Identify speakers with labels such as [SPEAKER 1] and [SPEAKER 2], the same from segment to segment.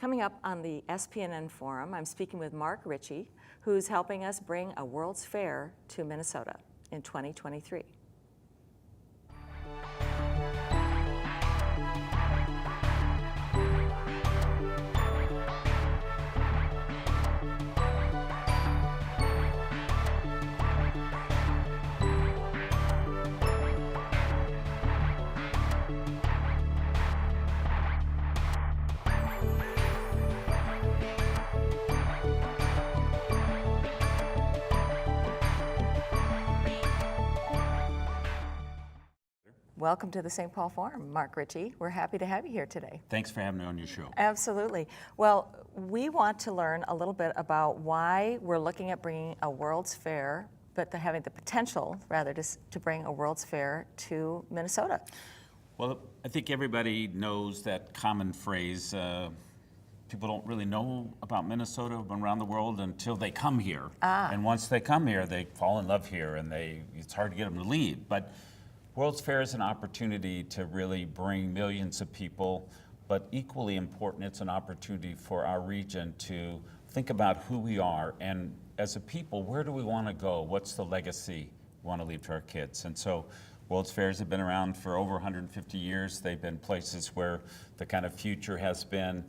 [SPEAKER 1] Coming up on the SPNN Forum, I'm speaking with Mark Richie, who's helping us bring a World's Fair to Minnesota in 2023. Welcome to the St. Paul Forum, Mark Richie. We're happy to have you here today.
[SPEAKER 2] Thanks for having me on your show.
[SPEAKER 1] Absolutely. Well, we want to learn a little bit about why we're looking at bringing a World's Fair, but having the potential, rather, to bring a World's Fair to Minnesota.
[SPEAKER 2] Well, I think everybody knows that common phrase, people don't really know about Minnesota around the world until they come here. And once they come here, they fall in love here, and it's hard to get them to leave. But World's Fair is an opportunity to really bring millions of people, but equally important, it's an opportunity for our region to think about who we are, and as a people, where do we want to go? What's the legacy we want to leave to our kids? And so World's Fairs have been around for over 150 years. They've been places where the kind of future has been,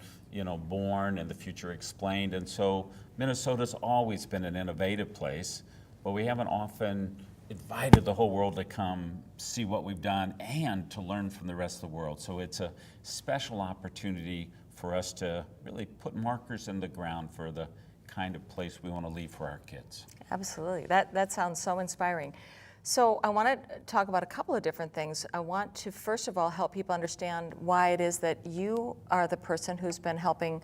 [SPEAKER 2] born and the future explained. And so Minnesota's always been an innovative place, but we haven't often invited the whole world to come see what we've done and to learn from the rest of the world. So it's a special opportunity for us to really put markers in the ground for the kind of place we want to leave for our kids.
[SPEAKER 1] Absolutely. That sounds so inspiring. So I want to talk about a couple of different things. I want to, first of all, help people understand why it is that you are the person who's been helping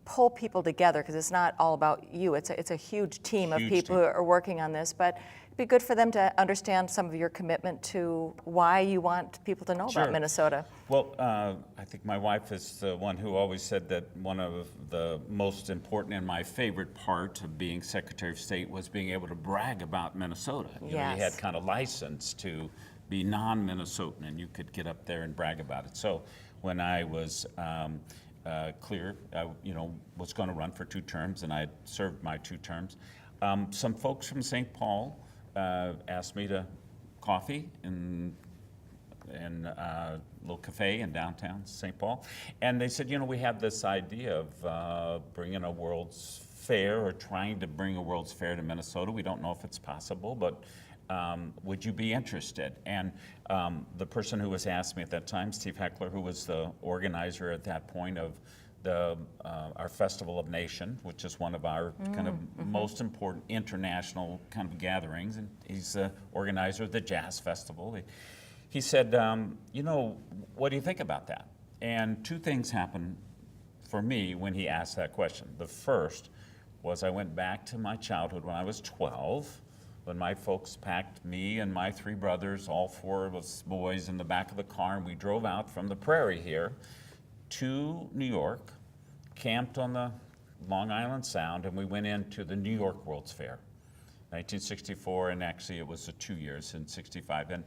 [SPEAKER 1] pull people together, because it's not all about you. It's a huge team of people who are working on this, but it'd be good for them to understand some of your commitment to why you want people to know about Minnesota.
[SPEAKER 2] Well, I think my wife is the one who always said that one of the most important and my favorite part of being Secretary of State was being able to brag about Minnesota. You had kind of license to be non-Minnesotan, and you could get up there and brag about it. So when I was clear, was going to run for 2 terms, and I had served my 2 terms. Some folks from St. Paul asked me to coffee in a little cafe in downtown St. Paul, and they said, we have this idea of bringing a World's Fair, or trying to bring a World's Fair to Minnesota. We don't know if it's possible, but would you be interested? And the person who was asking me at that time, Steve Heckler, who was the organizer at that point of our Festival of Nations, which is one of our kind of most important international kind of gatherings, and he's the organizer of the Jazz Festival. He said, what do you think about that? And 2 things happened for me when he asked that question. The first was I went back to my childhood when I was 12, when my folks packed me and my 3 brothers, all 4 of us boys, in the back of the car, and we drove out from the prairie here to New York, camped on the Long Island Sound, and we went into the New York World's Fair, 1964, and actually it was 2 years in 65. And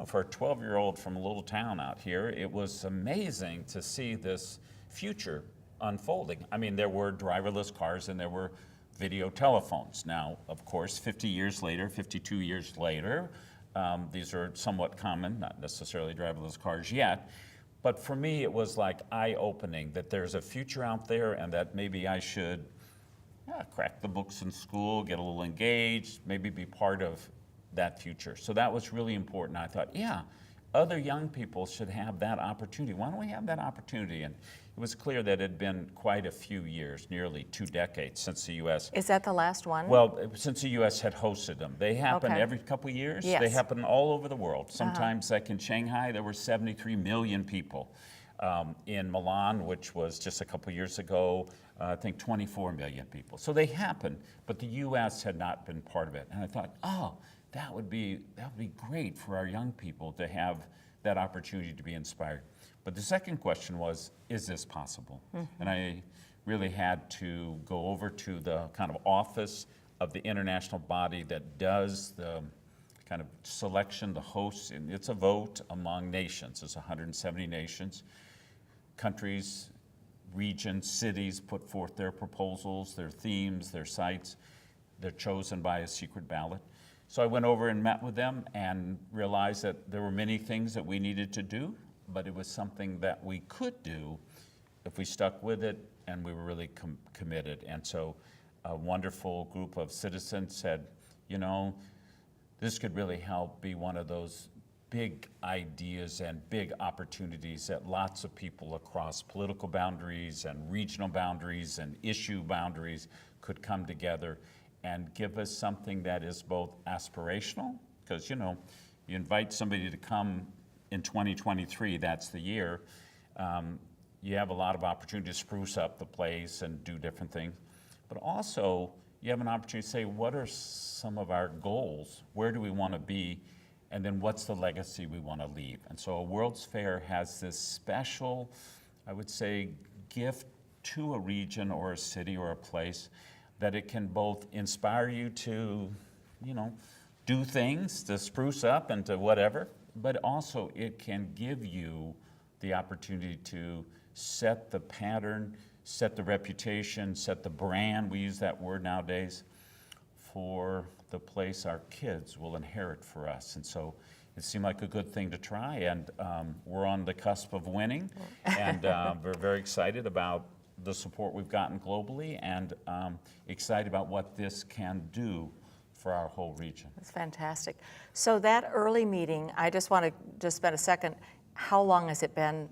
[SPEAKER 2] for a 12-year-old from a little town out here, it was amazing to see this future unfolding. I mean, there were driverless cars and there were video telephones. Now, of course, 52 years later, these are somewhat common, not necessarily driverless cars yet, but for me it was like eye-opening that there's a future out there, and that maybe I should crack the books in school, get a little engaged, maybe be part of that future. So that was really important. I thought, other young people should have that opportunity. Why don't we have that opportunity? And it was clear that it had been quite a few years, nearly 2 decades since the U.S.
[SPEAKER 1] Is that the last one?
[SPEAKER 2] Well, since the U.S. had hosted them. They happen every couple of years.
[SPEAKER 1] Yes.
[SPEAKER 2] They happen all over the world. Sometimes, like in Shanghai, there were 73 million people. In Milan, which was just a couple of years ago, I think 24 million people. So they happen, but the U.S. had not been part of it. And I thought, that would be great for our young people to have that opportunity to be inspired. But the second question was, is this possible? And I really had to go over to the kind of office of the international body that does the kind of selection, the hosts, and it's a vote among nations. It's 170 nations, countries regions, cities put forth their proposals, their themes, their sites. They're chosen by a secret ballot. So I went over and met with them and realized that there were many things that we needed to do, but it was something that we could do if we stuck with it and we were really committed. And so a wonderful group of citizens said, you know, this could really help be one of those big ideas and big opportunities that lots of people across political boundaries and regional boundaries and issue boundaries could come together and give us something that is both aspirational, because you know, you invite somebody to come in 2023, that's the year, you have a lot of opportunity to spruce up the place and do different things, but also you have an opportunity to say, what are some of our goals? Where do we want to be? And then what's the legacy we want to leave? And so a World's Fair has this special, I would say, gift to a region or a city or a place that it can both inspire you to, you know, do things, to spruce up and to whatever, but also it can give you the opportunity to set the pattern, set the reputation, set the brand, we use that word nowadays, for the place our kids will inherit for us. And so it seemed like a good thing to try, and we're on the cusp of winning, and we're very excited about the support we've gotten globally, and excited about what this can do for our whole region.
[SPEAKER 1] That's fantastic. So that early meeting, I just want to spend a second, how long has it been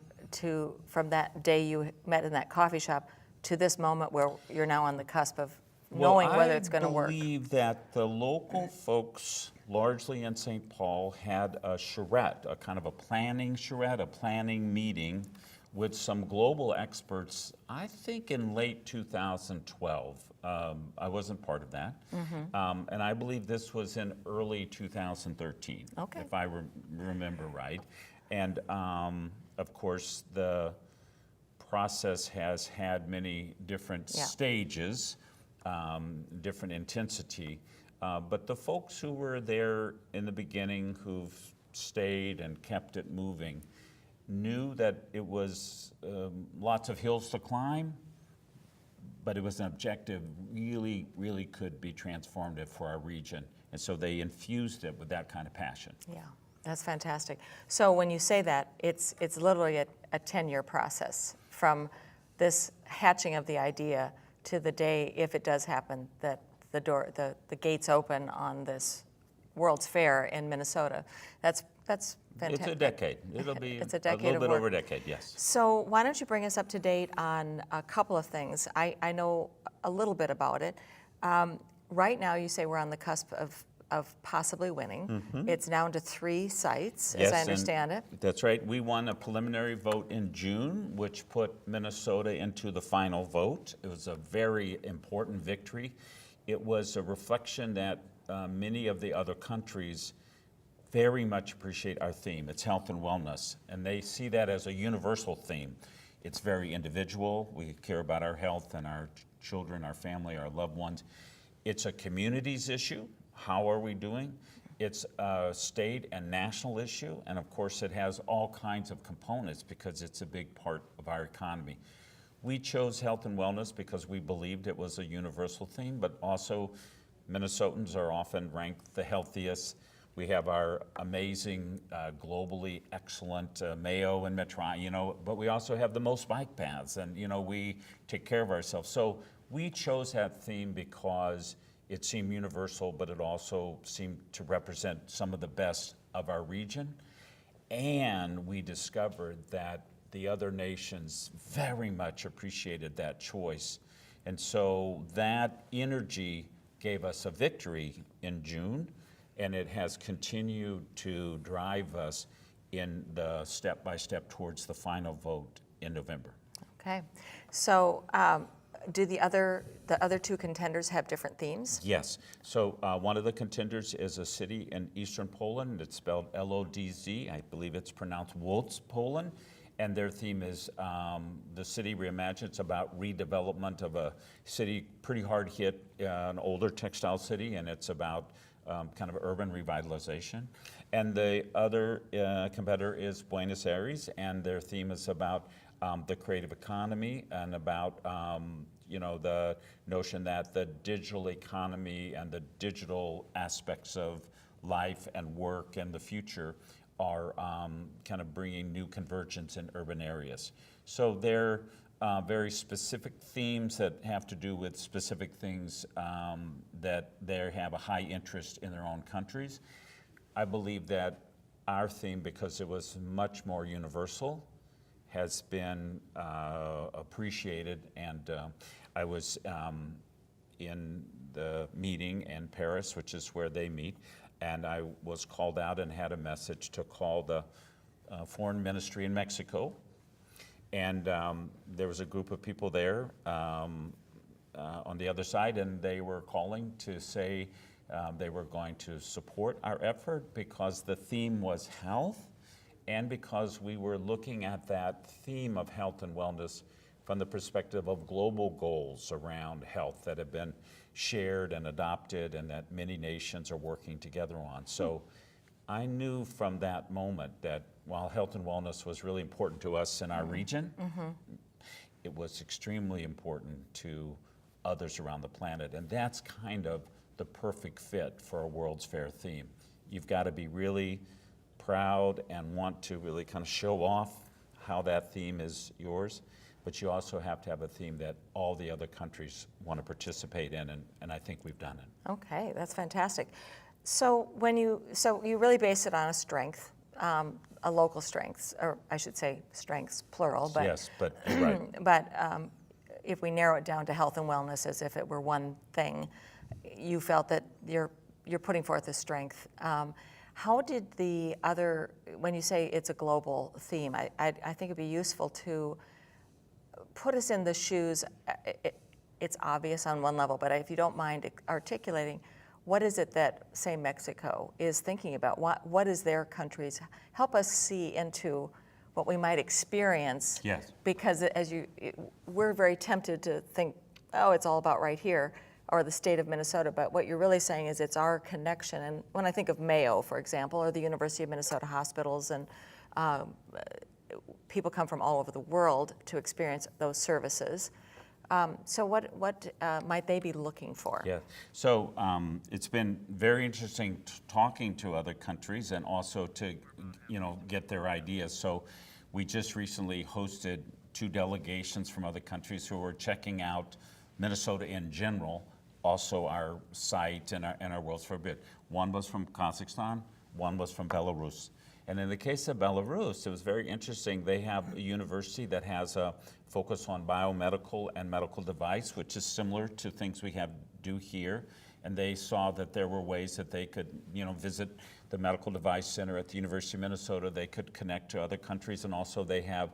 [SPEAKER 1] from that day you met in that coffee shop to this moment where you're now on the cusp of knowing whether it's going to work?
[SPEAKER 2] I believe that the local folks, largely in St. Paul, had a charrette, a kind of a planning charrette, a planning meeting with some global experts, I think in late 2012. I wasn't part of that. And I believe this was in early 2013,
[SPEAKER 1] okay,
[SPEAKER 2] if I remember right. And of course, the process has had many different stages, different intensity. But the folks who were there in the beginning, who've stayed and kept it moving, knew that it was lots of hills to climb, but it was an objective really could be transformative for our region. And so they infused it with that kind of passion.
[SPEAKER 1] Yeah, that's fantastic. So when you say that, it's literally a 10-year process from this hatching of the idea to the day, if it does happen, that the gates open on this World's Fair in Minnesota. That's fantastic.
[SPEAKER 2] It's a decade. It'll be
[SPEAKER 1] it's
[SPEAKER 2] a little bit over a decade, yes.
[SPEAKER 1] So why don't you bring us up to date on a couple of things? I know a little bit about it. Right now, you say we're on the cusp of possibly winning. It's down to 3 sites, as I understand it.
[SPEAKER 2] That's right. We won a preliminary vote in June, which put Minnesota into the final vote. It was a very important victory. It was a reflection that many of the other countries very much appreciate our theme. It's health and wellness, and they see that as a universal theme. It's very individual. We care about our health and our children, our family, our loved ones. It's a communities issue. How are we doing? It's a state and national issue, and of course it has all kinds of components because it's a big part of our economy. We chose health and wellness because we believed it was a universal theme, but also Minnesotans are often ranked the healthiest. We have our amazing, globally excellent Mayo and Metro, you know, but we also have the most bike paths, and you know, we take care of ourselves. So we chose that theme because it seemed universal, but it also seemed to represent some of the best of our region. And we discovered that the other nations very much appreciated that choice. And so that energy gave us a victory in June, and it has continued to drive us in the step-by-step towards the final vote in November.
[SPEAKER 1] Okay. So do the other 2 contenders have different themes?
[SPEAKER 2] Yes. So one of the contenders is a city in eastern Poland. It's spelled L-O-D-Z. I believe it's pronounced Łódź, Poland. And their theme is the city reimagined. It's about redevelopment of a city pretty hard hit, an older textile city, and it's about kind of urban revitalization. And the other competitor is Buenos Aires, and their theme is about the creative economy and about the notion that the digital economy and the digital aspects of life and work and the future are kind of bringing new convergence in urban areas. So they're very specific themes that have to do with specific things that they have a high interest in their own countries. I believe that our theme, because it was much more universal, has been appreciated. And I was in the meeting in Paris, which is where they meet, and I was called out and had a message to call the foreign ministry in Mexico. And there was a group of people there on the other side, and they were calling to say they were going to support our effort because the theme was health, and because we were looking at that theme of health and wellness from the perspective of global goals around health that have been shared and adopted and that many nations are working together on. So I knew from that moment that while health and wellness was really important to us in our region, it was extremely important to others around the planet. And that's kind of the perfect fit for a World's Fair theme. You've got to be really proud and want to really kind of show off how that theme is yours, but you also have to have a theme that all the other countries want to participate in, and I think we've done it.
[SPEAKER 1] Okay, that's fantastic. So you really base it on a strength, a local strengths, or I should say strengths plural. But
[SPEAKER 2] yes, but you're right.
[SPEAKER 1] But if we narrow it down to health and wellness as if it were one thing, you felt that you're putting forth a strength. How did the other, when you say it's a global theme, I think it'd be useful to put us in the shoes. It's obvious on one level, but if you don't mind articulating, what is it that, say, Mexico is thinking about? What is their country's? Help us see into what we might experience.
[SPEAKER 2] Yes.
[SPEAKER 1] Because we're very tempted to think, oh, it's all about right here, or the state of Minnesota, but what you're really saying is it's our connection. And when I think of Mayo, for example, or the University of Minnesota hospitals, and people come from all over the world to experience those services. So what might they be looking for?
[SPEAKER 2] Yeah, so it's been very interesting talking to other countries and also to, get their ideas. So we just recently hosted 2 delegations from other countries who were checking out Minnesota in general, also our site and our World's Fair bid. One was from Kazakhstan, one was from Belarus. And in the case of Belarus, it was very interesting. They have a university that has a focus on biomedical and medical device, which is similar to things we do here. And they saw that there were ways that they could, visit the Medical Device Center at the University of Minnesota. They could connect to other countries, and also they have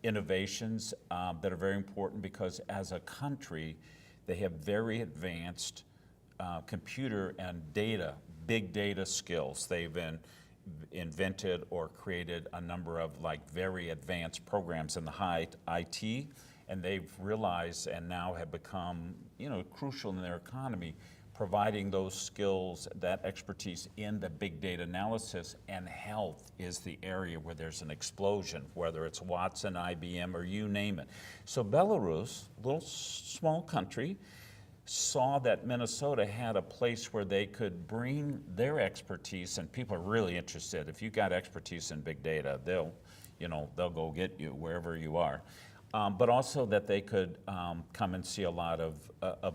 [SPEAKER 2] innovations that are very important because as a country, they have very advanced computer and data, big data skills. They've been invented or created a number of very advanced programs in the high IT, and they've realized and now have become crucial in their economy, providing those skills, that expertise in the big data analysis. And health is the area where there's an explosion, whether it's Watson, IBM, or you name it. So Belarus, a little small country, saw that Minnesota had a place where they could bring their expertise, and people are really interested. If you got expertise in big data, they'll go get you wherever you are. But also that they could come and see a lot of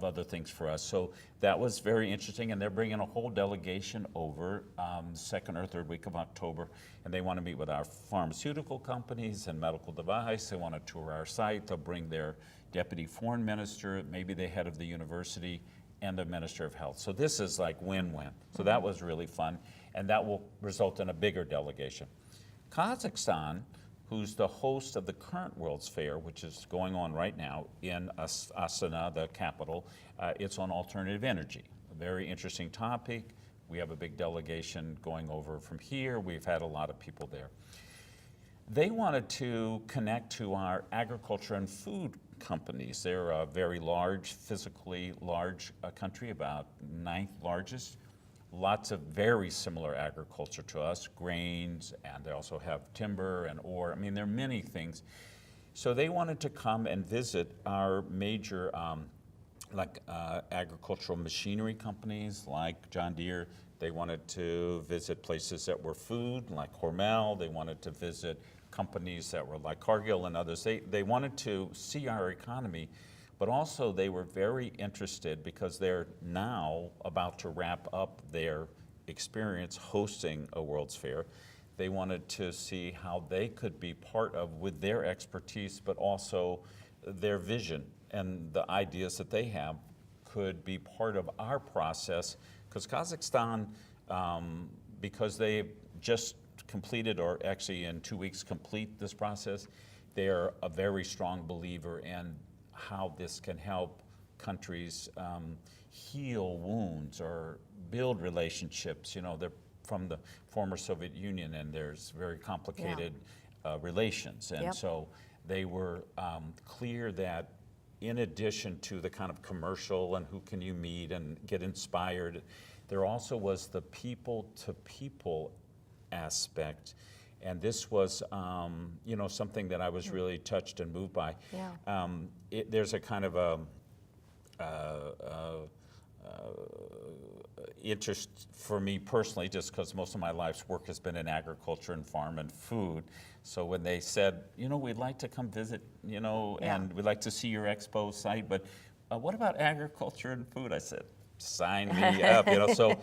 [SPEAKER 2] other things for us. So that was very interesting, and they're bringing a whole delegation over second or third week of October, and they want to meet with our pharmaceutical companies and medical device. They want to tour our site. They'll bring their deputy foreign minister, maybe the head of the university, and the minister of health. So this is like win-win. So that was really fun, and that will result in a bigger delegation. Kazakhstan, who's the host of the current World's Fair, which is going on right now in Astana, the capital. It's on alternative energy, a very interesting topic. We have a big delegation going over from here. We've had a lot of people there. They wanted to connect to our agriculture and food companies. They're a very large, physically large country, about 9th largest. Lots of very similar agriculture to us, grains, and they also have timber and ore. I mean, there are many things. So they wanted to come and visit our major agricultural machinery companies like John Deere. They wanted to visit places that were food, like Hormel. They wanted to visit companies that were like Cargill and others. They wanted to see our economy, but also they were very interested because they're now about to wrap up their experience hosting a World's Fair. They wanted to see how they could be part of, with their expertise, but also their vision and the ideas that they have could be part of our process. Because Kazakhstan, because they just completed, or actually in 2 weeks complete this process, they're a very strong believer in how this can help countries heal wounds or build relationships. You know, they're from the former Soviet Union, and there's very complicated relations. And so they were clear that in addition to the kind of commercial and who can you meet and get inspired, there also was the people-to-people aspect. And this was, you know, something that I was really touched and moved by. There's a kind of a interest for me personally, just because most of my life's work has been in agriculture and farm and food. So when they said, you know, we'd like to come visit, you know, and we'd like to see your Expo site, but what about agriculture and food? I said, sign me up, you know. So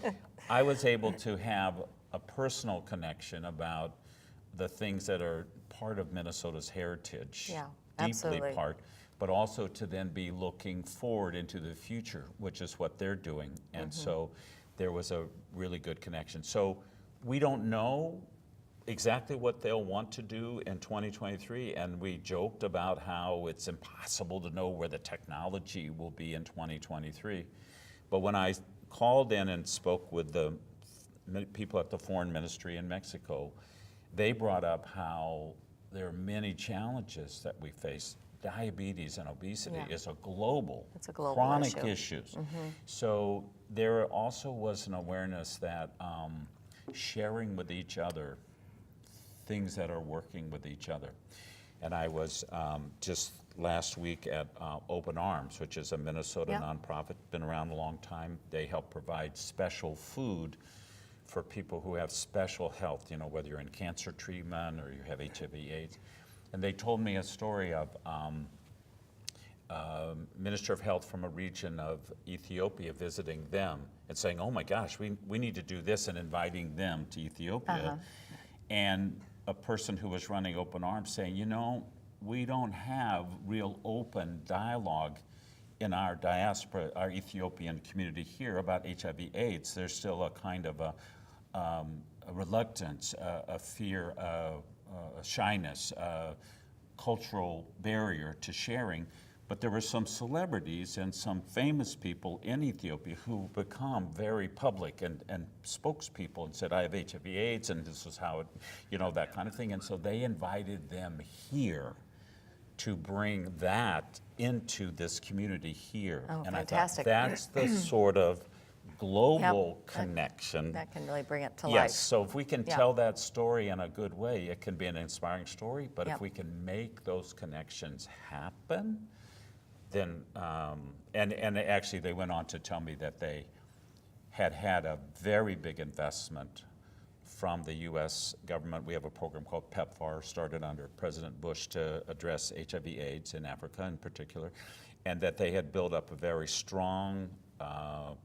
[SPEAKER 2] I was able to have a personal connection about the things that are part of Minnesota's heritage, deeply part, but also to then be looking forward into the future, which is what they're doing. And so there was a really good connection. So we don't know exactly what they'll want to do in 2023, and we joked about how it's impossible to know where the technology will be in 2023. But when I called in and spoke with the people at the Foreign Ministry in Mexico, they brought up how there are many challenges that we face. Diabetes and obesity is a global, chronic issue. So there also was an awareness that sharing with each other things that are working with each other. And I was just last week at Open Arms, which is a Minnesota nonprofit, been around a long time. They help provide special food for people who have special health, you know, whether you're in cancer treatment or you have HIV/AIDS. And they told me a story of Minister of Health from a region of Ethiopia visiting them and saying, oh my gosh, we need to do this, and inviting them to Ethiopia. And a person who was running Open Arms saying, you know, we don't have real open dialogue in our diaspora, our Ethiopian community here about HIV/AIDS. There's still a kind of a reluctance, a fear, a shyness, a cultural barrier to sharing. But there were some celebrities and some famous people in Ethiopia who become very public and spokespeople and said, I have HIV/AIDS and this is how it, you know, that kind of thing. And so they invited them here to bring that into this community here.
[SPEAKER 1] Oh,
[SPEAKER 2] and
[SPEAKER 1] fantastic.
[SPEAKER 2] I thought that's the sort of global connection.
[SPEAKER 1] That can really bring it to life.
[SPEAKER 2] Yes, so if we can tell that story in a good way, it can be an inspiring story, but if we can make those connections happen, then, and actually they went on to tell me that they had a very big investment from the U.S. government. We have a program called PEPFAR, started under President Bush to address HIV/AIDS in Africa in particular, and that they had built up a very strong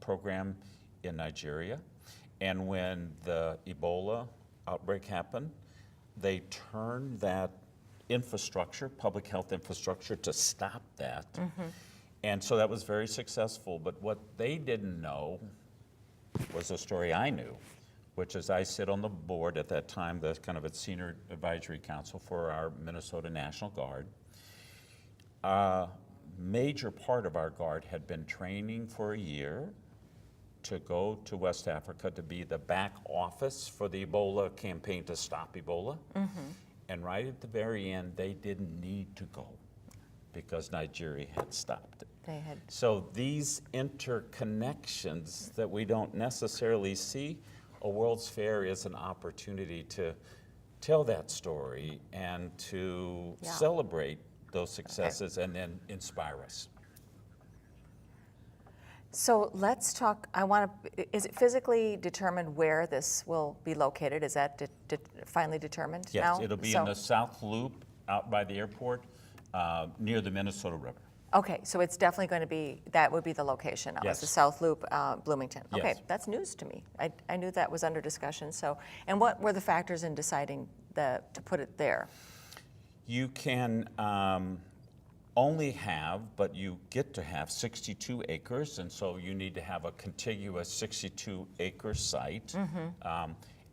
[SPEAKER 2] program in Nigeria. And when the Ebola outbreak happened, they turned that infrastructure, public health infrastructure, to stop that. And so that was very successful. But what they didn't know was a story I knew, which is I sit on the board at that time, the kind of a senior advisory council for our Minnesota National Guard. A major part of our Guard had been training for a year to go to West Africa to be the back office for the Ebola campaign to stop Ebola. And right at the very end, they didn't need to go because Nigeria had stopped it.
[SPEAKER 1] They had.
[SPEAKER 2] So these interconnections that we don't necessarily see, a World's Fair is an opportunity to tell that story and to celebrate those successes and then inspire us.
[SPEAKER 1] So let's talk, is it physically determined where this will be located? Is that finally determined now?
[SPEAKER 2] Yes, it'll be in the South Loop out by the airport near the Minnesota River.
[SPEAKER 1] Okay, so it's definitely going to be, that would be the location now, is the
[SPEAKER 2] Yes.
[SPEAKER 1] South Loop, Bloomington. Okay,
[SPEAKER 2] Yes.
[SPEAKER 1] that's news to me. I knew that was under discussion, so, and what were the factors in deciding to put it there?
[SPEAKER 2] You can only have, but you get to have 62 acres, and so you need to have a contiguous 62-acre site.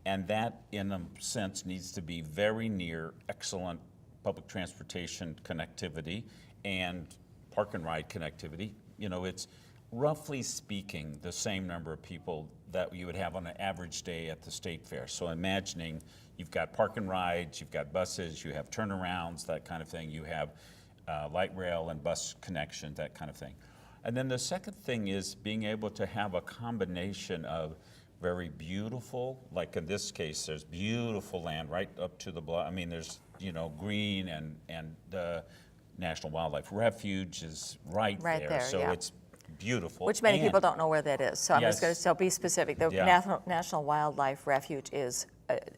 [SPEAKER 2] And that, in a sense, needs to be very near excellent public transportation connectivity and park and ride connectivity. You know, it's roughly speaking the same number of people that you would have on an average day at the state fair. So imagining you've got park and rides, you've got buses, you have turnarounds, that kind of thing. You have light rail and bus connections, that kind of thing. And then the second thing is being able to have a combination of very beautiful, like in this case, there's beautiful land right up to the I mean, there's, you know, green and the National Wildlife Refuge is right there. So
[SPEAKER 1] yeah.
[SPEAKER 2] it's beautiful.
[SPEAKER 1] Which many people don't know where that is, so I'm just
[SPEAKER 2] Yes.
[SPEAKER 1] going to be specific. The
[SPEAKER 2] Yeah.
[SPEAKER 1] National Wildlife Refuge is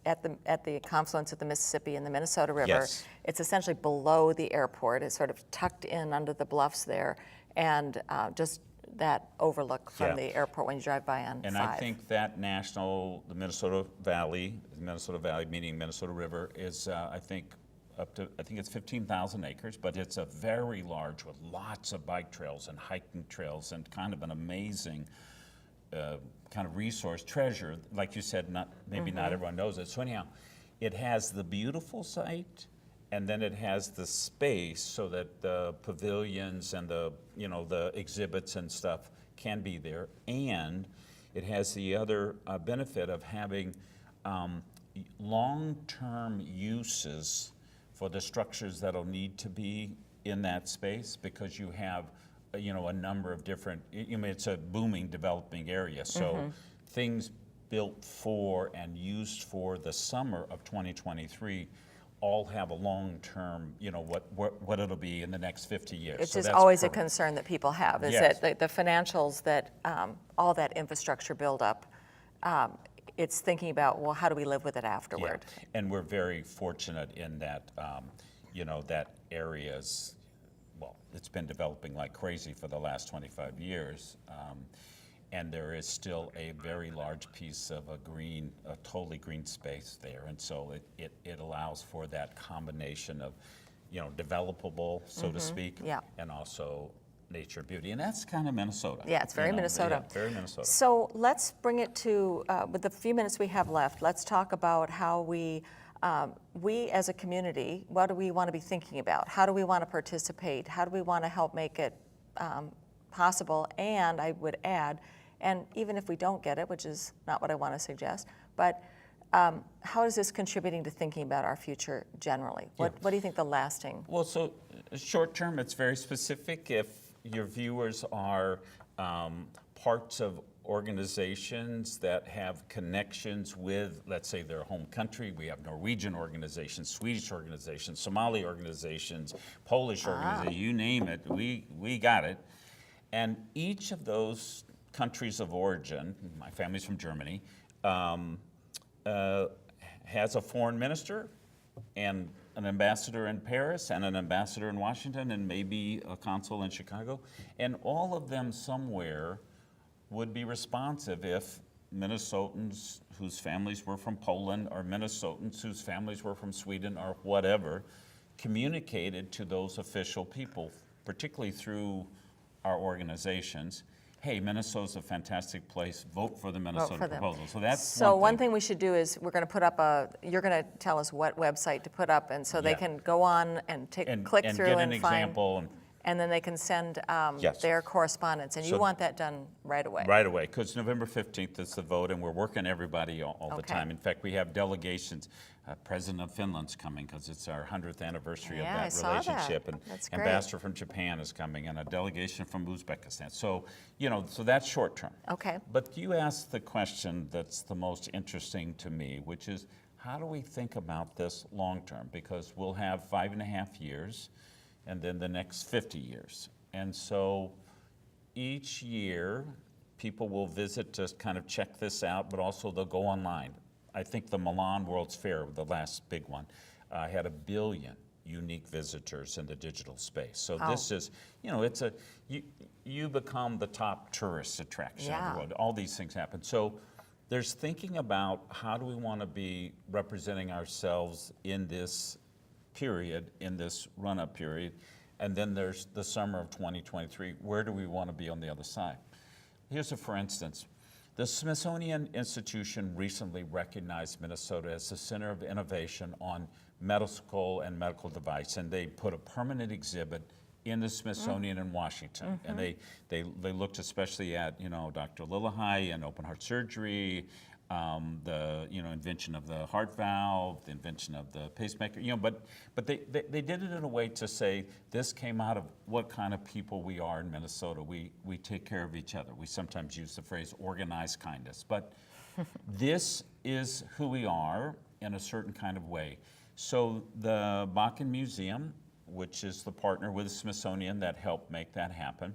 [SPEAKER 1] at the confluence of the Mississippi and the Minnesota River.
[SPEAKER 2] Yes.
[SPEAKER 1] It's essentially below the airport. It's sort of tucked in under the bluffs there, and just that overlook from
[SPEAKER 2] Yeah.
[SPEAKER 1] the airport when you drive by on
[SPEAKER 2] And
[SPEAKER 1] 5.
[SPEAKER 2] I think that the Minnesota Valley meaning Minnesota River, is I think it's 15,000 acres, but it's a very large with lots of bike trails and hiking trails and kind of an amazing kind of resource treasure. Like you said, maybe not everyone knows it. So anyhow, it has the beautiful site, and then it has the space so that the pavilions and the exhibits and stuff can be there, and it has the other benefit of having long-term uses for the structures that'll need to be in that space, because you have a number of different, it's a booming, developing area. So things built for and used for the summer of 2023 all have a long-term, what it'll be in the next 50 years.
[SPEAKER 1] It's
[SPEAKER 2] So
[SPEAKER 1] just
[SPEAKER 2] that's
[SPEAKER 1] always a
[SPEAKER 2] perfect.
[SPEAKER 1] concern that people have, is
[SPEAKER 2] Yes.
[SPEAKER 1] that the financials that all that infrastructure buildup, it's thinking about, well, how do we live with it afterward?
[SPEAKER 2] Yeah. And we're very fortunate in that, that area's, it's been developing like crazy for the last 25 years. And there is still a very large piece of a totally green space there. And so it allows for that combination of, developable, so to speak,
[SPEAKER 1] Yeah.
[SPEAKER 2] and also nature beauty. And that's kind of Minnesota.
[SPEAKER 1] Yeah, it's very Minnesota.
[SPEAKER 2] Yeah, very Minnesota.
[SPEAKER 1] So let's bring it to, with the few minutes we have left, let's talk about how we as a community, what do we want to be thinking about? How do we want to participate? How do we want to help make it possible? And I would add, and even if we don't get it, which is not what I want to suggest, but how is this contributing to thinking about our future generally? What do you think the lasting?
[SPEAKER 2] Well, so short term, it's very specific. If your viewers are parts of organizations that have connections with, let's say, their home country. We have Norwegian organizations, Swedish organizations, Somali organizations, Polish organizations, you name it, we got it. And each of those countries of origin, my family's from Germany, has a foreign minister and an ambassador in Paris and an ambassador in Washington and maybe a consul in Chicago. And all of them somewhere would be responsive if Minnesotans whose families were from Poland or Minnesotans whose families were from Sweden or whatever communicated to those official people, particularly through our organizations, hey, Minnesota's a fantastic place, vote for the Minnesota proposal. So that's
[SPEAKER 1] one thing we should do is we're going to put up you're going to tell us what website to put up, and so they can go on and click through
[SPEAKER 2] get
[SPEAKER 1] and
[SPEAKER 2] an
[SPEAKER 1] find.
[SPEAKER 2] example.
[SPEAKER 1] And then they can send
[SPEAKER 2] Yes.
[SPEAKER 1] their correspondence, and you want that done right away.
[SPEAKER 2] Right away, because November 15th is the vote, and we're working everybody all the
[SPEAKER 1] Okay.
[SPEAKER 2] time. In fact, we have delegations. President of Finland's coming because it's our 100th anniversary of
[SPEAKER 1] Yeah, I
[SPEAKER 2] that
[SPEAKER 1] saw that.
[SPEAKER 2] relationship. And
[SPEAKER 1] That's great.
[SPEAKER 2] ambassador from Japan is coming, and a delegation from Uzbekistan. So, so that's short term.
[SPEAKER 1] Okay.
[SPEAKER 2] But you asked the question that's the most interesting to me, which is, how do we think about this long term? Because we'll have 5.5 years. and then the next 50 years. And so each year, people will visit to kind of check this out, but also they'll go online. I think the Milan World's Fair, the last big one, had 1 billion unique visitors in the digital space. So this is, you know, it's you become the top tourist attraction in the world. All these things happen. So there's thinking about how do we want to be representing ourselves in this period, in this run-up period, and then there's the summer of 2023. Where do we want to be on the other side? Here's a for instance. The Smithsonian Institution recently recognized Minnesota as the center of innovation on medical and medical device, and they put a permanent exhibit in the Smithsonian in Washington. And they looked especially at, you know, Dr. Lillehei and open heart surgery, the, you know, invention of the heart valve, the invention of the pacemaker, you know, but they did it in a way to say this came out of what kind of people we are in Minnesota. We take care of each other. We sometimes use the phrase organized kindness, but this is who we are in a certain kind of way. So the Bakken Museum, which is the partner with the Smithsonian that helped make that happen,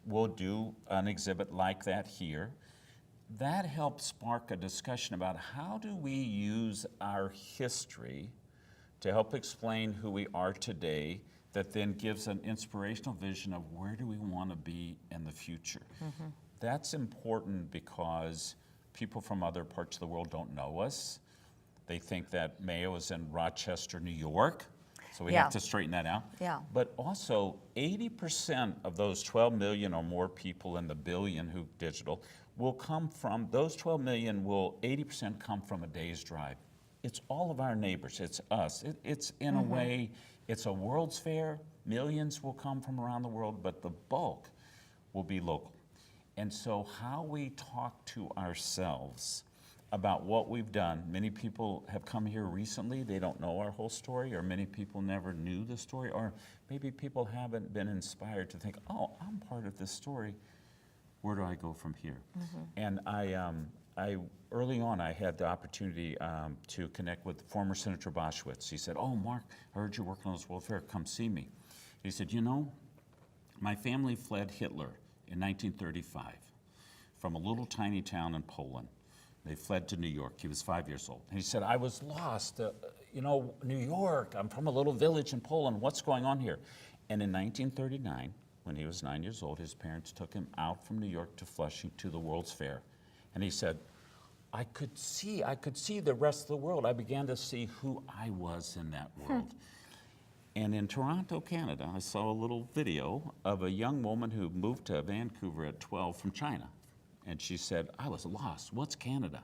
[SPEAKER 2] will do an exhibit like that here. That helped spark a discussion about how do we use our history to help explain who we are today that then gives an inspirational vision of where do we want to be in the future. That's important because people from other parts of the world don't know us. They think that Mayo is in Rochester, New York, so we have to straighten that out. But also, 80% of those 12 million or more people in the billion who digital will come from, those 12 million will 80% come from a day's drive. It's all of our neighbors, it's us. It's in a way, it's a World's Fair, millions will come from around the world, but the bulk will be local. And so how we talk to ourselves about what we've done. Many people have come here recently, they don't know our whole story, or many people never knew the story, or maybe people haven't been inspired to think, oh, I'm part of this story. Where do I go from here? And I early on, I had the opportunity to connect with former Senator Boschwitz. He said, oh, Mark, I heard you're working on this World Fair, come see me. He said, you know, my family fled Hitler in 1935 from a little tiny town in Poland. They fled to New York. He was 5 years old. And he said, I was lost, you know, New York, I'm from a little village in Poland, what's going on here? And in 1939, when he was 9 years old, his parents took him out from New York to Flushing to the World's Fair. And he said, I could see the rest of the world. I began to see who I was in that world. And in Toronto, Canada, I saw a little video of a young woman who moved to Vancouver at 12 from China. And she said, I was lost, what's Canada?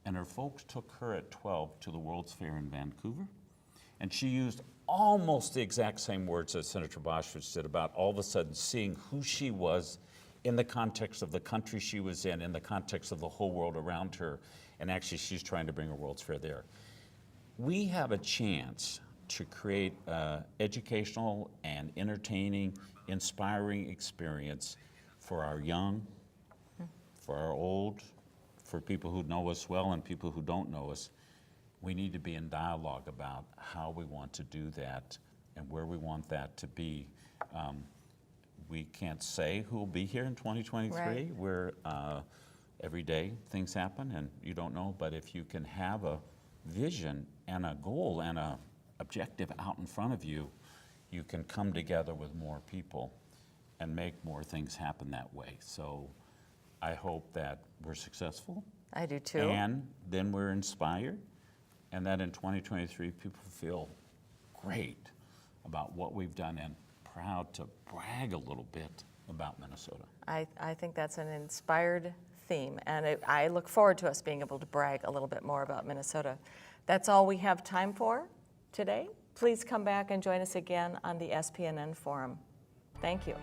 [SPEAKER 2] And her folks took her at 12 to the World's Fair in Vancouver. And she used almost the exact same words that Senator Boschwitz did about all of a sudden seeing who she was in the context of the country she was in the context of the whole world around her. And actually, she's trying to bring a World's Fair there. We have a chance to create an educational and entertaining, inspiring experience for our young, for our old, for people who know us well and people who don't know us. We need to be in dialogue about how we want to do that and where we want that to be. We can't say who will be here in 2023. Where every day things happen and you don't know, but if you can have a vision and a goal and an objective out in front of you, you can come together with more people and make more things happen that way. So I hope that we're successful.
[SPEAKER 1] I do too.
[SPEAKER 2] And then we're inspired, and that in 2023 people feel great about what we've done and proud to brag a little bit about Minnesota.
[SPEAKER 1] I think that's an inspired theme, and I look forward to us being able to brag a little bit more about Minnesota. That's all we have time for today. Please come back and join us again on the SPNN Forum. Thank you.